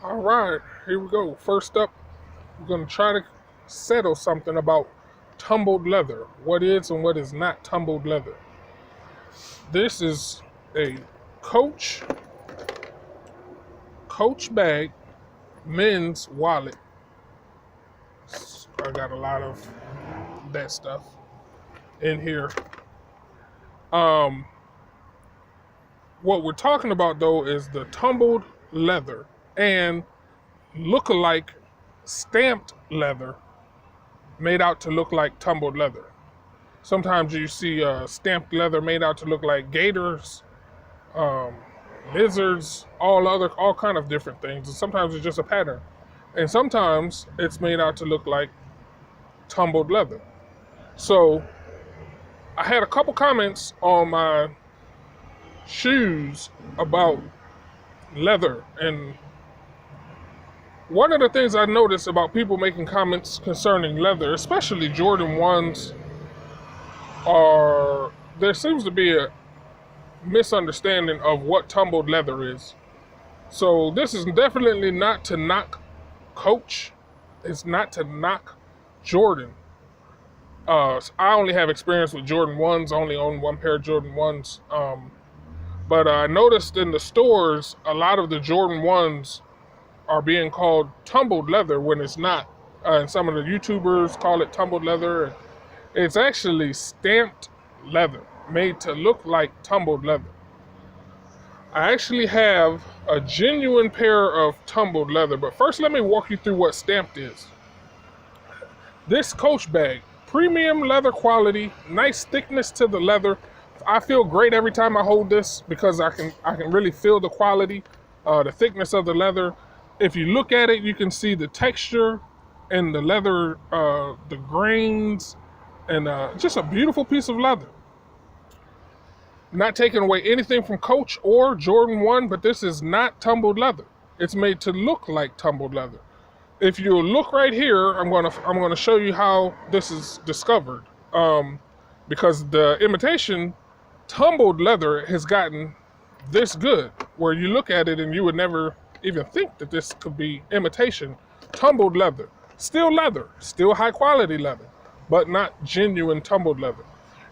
All right, here we go. First up, we're going to try to settle something about tumbled leather. What is and what is not tumbled leather? This is a Coach bag men's wallet. I got a lot of that stuff in here. Um, what we're talking about though is the tumbled leather and look-alike stamped leather made out to look like tumbled leather. Sometimes you see stamped leather made out to look like gators, lizards, all kind of different things. And sometimes it's just a pattern, and sometimes it's made out to look like tumbled leather. So I had a couple comments on my shoes about leather, and one of the things I noticed about people making comments concerning leather, especially Jordan 1s, are there seems to be a misunderstanding of what tumbled leather is. So this is definitely not to knock Coach. It's not to knock Jordan. I only have experience with Jordan 1s, only own one pair of Jordan 1s. But I noticed in the stores, a lot of the Jordan 1s are being called tumbled leather when it's not. And some of the YouTubers call it tumbled leather. It's actually stamped leather, made to look like tumbled leather. I actually have a genuine pair of tumbled leather, but first let me walk you through what stamped is. This Coach bag, premium leather quality, nice thickness to the leather. I feel great every time I hold this because I can really feel the quality, the thickness of the leather. If you look at it, you can see the texture and the leather, the grains, and just a beautiful piece of leather. Not taking away anything from Coach or Jordan 1, but this is not tumbled leather. It's made to look like tumbled leather. If you look right here, I'm gonna show you how this is discovered. Because the imitation tumbled leather has gotten this good, where you look at it and you would never even think that this could be imitation tumbled leather. Still high quality leather, but not genuine tumbled leather.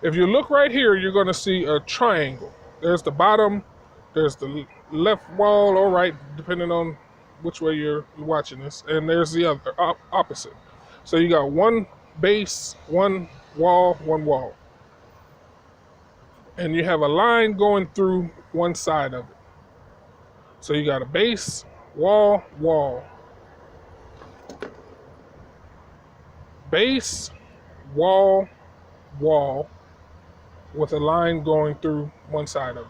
If you look right here, you're going to see a triangle. There's the bottom, there's the left wall, all right, depending on which way you're watching this, and there's the other opposite. So you got one base, one wall. And you have a line going through one side of it. So you got a base, wall. Base, wall, with a line going through one side of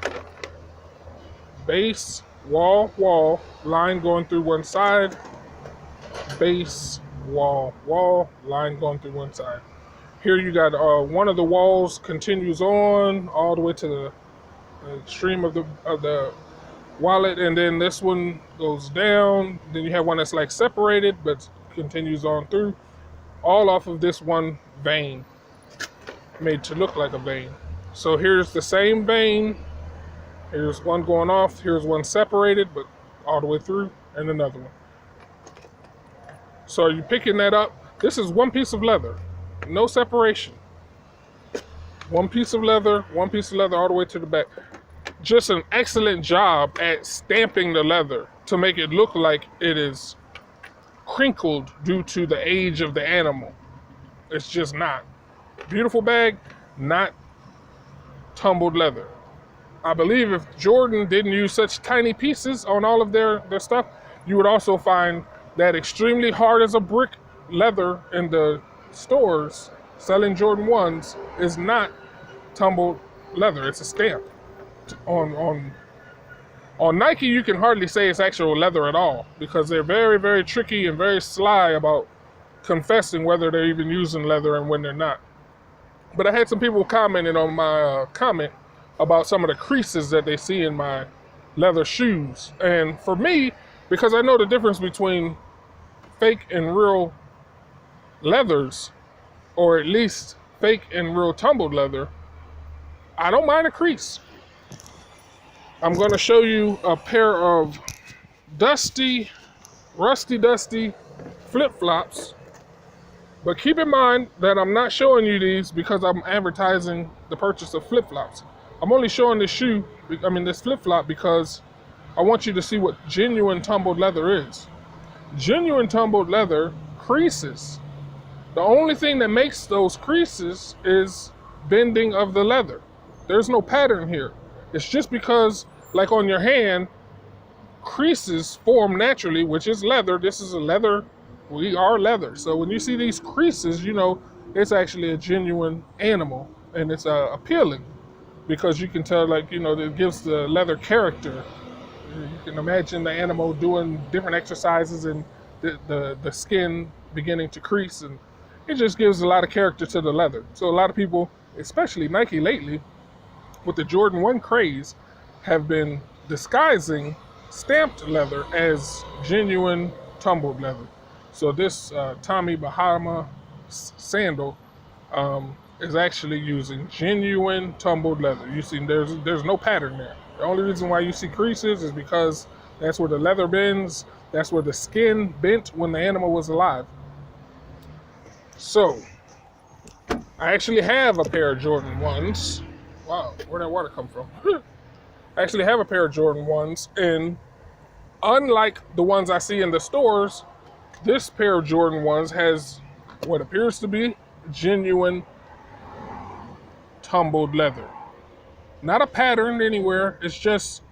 it. Base, wall, line going through one side. Base, wall, line going through one side. Here you got one of the walls continues on all the way to the extreme of the wallet, and then this one goes down. Then you have one that's like separated but continues on through, all off of this one vein, made to look like a vein. So here's the same vein. Here's one going off. Here's one separated but all the way through, and another one. So you're picking that up. This is one piece of leather. No separation. One piece of leather all the way to the back. Just an excellent job at stamping the leather to make it look like it is crinkled due to the age of the animal. It's just not. Beautiful bag, not tumbled leather. I believe if Jordan didn't use such tiny pieces on all of their stuff, you would also find that extremely hard as a brick leather in the stores selling Jordan 1s is not tumbled leather. It's a stamp. On Nike, you can hardly say it's actual leather at all because they're very, very tricky and very sly about confessing whether they're even using leather and when they're not. But I had some people commenting on my comment about some of the creases that they see in my leather shoes. And for me, because I know the difference between fake and real leathers, or at least fake and real tumbled leather, I don't mind a crease. I'm going to show you a pair of dusty, dusty flip-flops. But keep in mind that I'm not showing you these because I'm advertising the purchase of flip-flops. I'm only showing this this flip-flop, because I want you to see what genuine tumbled leather is. Genuine tumbled leather creases. The only thing that makes those creases is bending of the leather. There's no pattern here. It's just because, like on your hand, creases form naturally, which is leather. This is a leather. We are leather. So when you see these creases, you know it's actually a genuine animal, and it's appealing because you can tell, like, you know, it gives the leather character. You can imagine the animal doing different exercises and the skin beginning to crease, and it just gives a lot of character to the leather. So a lot of people, especially Nike lately, with the Jordan 1 craze, have been disguising stamped leather as genuine tumbled leather. So this Tommy Bahama sandal is actually using genuine tumbled leather. You see, there's no pattern there. The only reason why you see creases is because that's where the leather bends. That's where the skin bent when the animal was alive. So I actually have a pair of Jordan 1s. Wow, where'd that water come from? I actually have a pair of Jordan 1s, and unlike the ones I see in the stores, this pair of Jordan 1s has what appears to be genuine tumbled leather. Not a pattern anywhere, it's just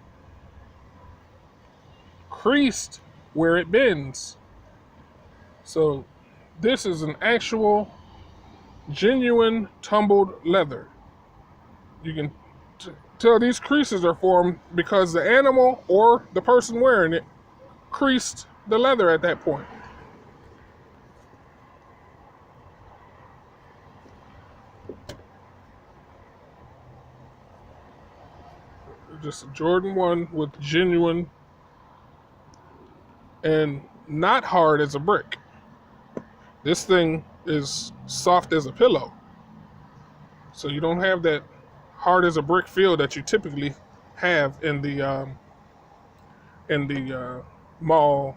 creased where it bends. So this is an actual genuine tumbled leather. You can tell these creases are formed because the animal or the person wearing it creased the leather at that point. Just a Jordan 1 with genuine and not hard as a brick. This thing is soft as a pillow. So you don't have that hard as a brick feel that you typically have in the mall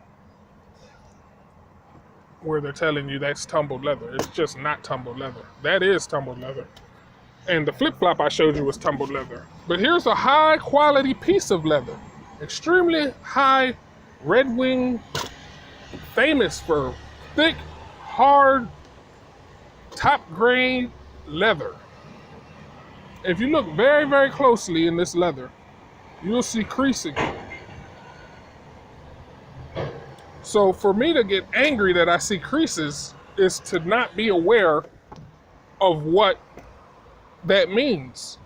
where they're telling you that's tumbled leather. It's just not tumbled leather. That is tumbled leather. And the flip-flop I showed you was tumbled leather. But here's a high quality piece of leather. Extremely high Red Wing, famous for thick, hard, top grade leather. If you look very, very closely in this leather, you'll see creasing. So for me to get angry that I see creases is to not be aware of what that means.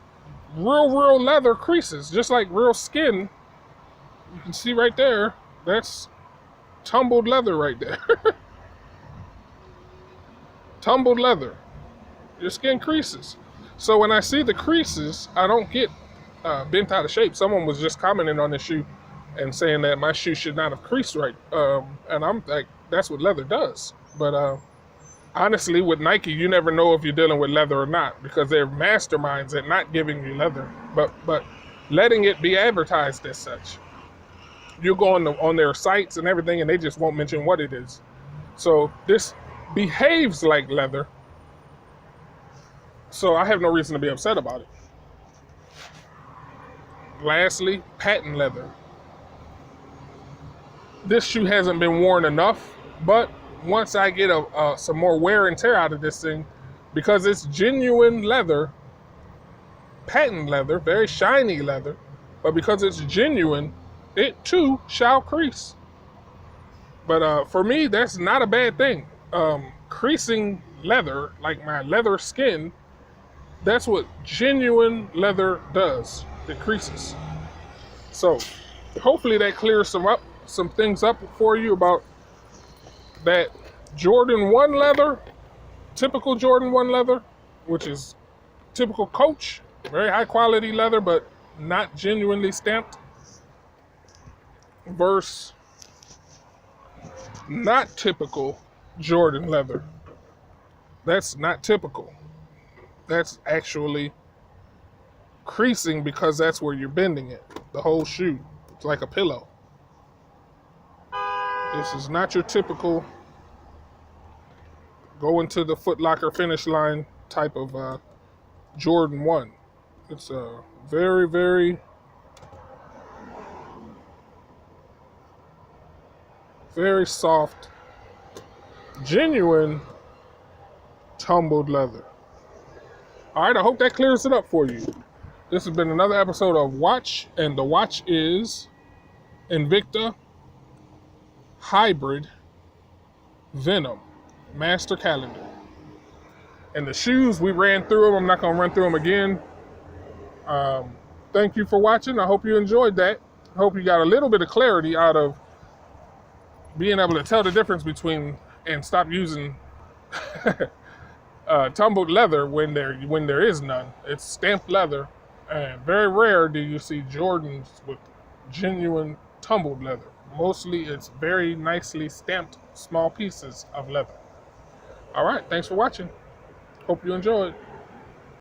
Real leather creases, just like real skin. You can see right there, that's tumbled leather right there. Tumbled leather. Your skin creases. So when I see the creases, I don't get bent out of shape. Someone was just commenting on the shoe and saying that my shoe should not have creased right. And I'm like, that's what leather does. But honestly, with Nike, you never know if you're dealing with leather or not, because they're masterminds at not giving you leather, but letting it be advertised as such. You go on their sites and everything, and they just won't mention what it is. So this behaves like leather. So I have no reason to be upset about it. Lastly, patent leather. This shoe hasn't been worn enough, but once I get some more wear and tear out of this thing, because it's genuine leather, patent leather, very shiny leather, but because it's genuine, it too shall crease. But for me, that's not a bad thing. Creasing leather, like my leather skin, that's what genuine leather does. It creases. So hopefully that clears some things up for you about that Jordan 1 leather, typical Jordan 1 leather, which is typical Coach, very high quality leather, but not genuinely stamped, versus not typical Jordan leather. That's not typical. That's actually creasing because that's where you're bending it. The whole shoe. It's like a pillow. This is not your typical go into the Foot Locker finish line type of Jordan 1. It's a very, very, very soft, genuine tumbled leather. All right, I hope that clears it up for you. This has been another episode of Watch, and the watch is Invicta Hybrid Venom Master Calendar. And the shoes, we ran through them. I'm not going to run through them again. Thank you for watching. I hope you enjoyed that. I hope you got a little bit of clarity out of being able to tell the difference between and stop using tumbled leather when there is none. It's stamped leather, and very rare do you see Jordans with genuine tumbled leather. Mostly it's very nicely stamped small pieces of leather. All right, thanks for watching. Hope you enjoyed.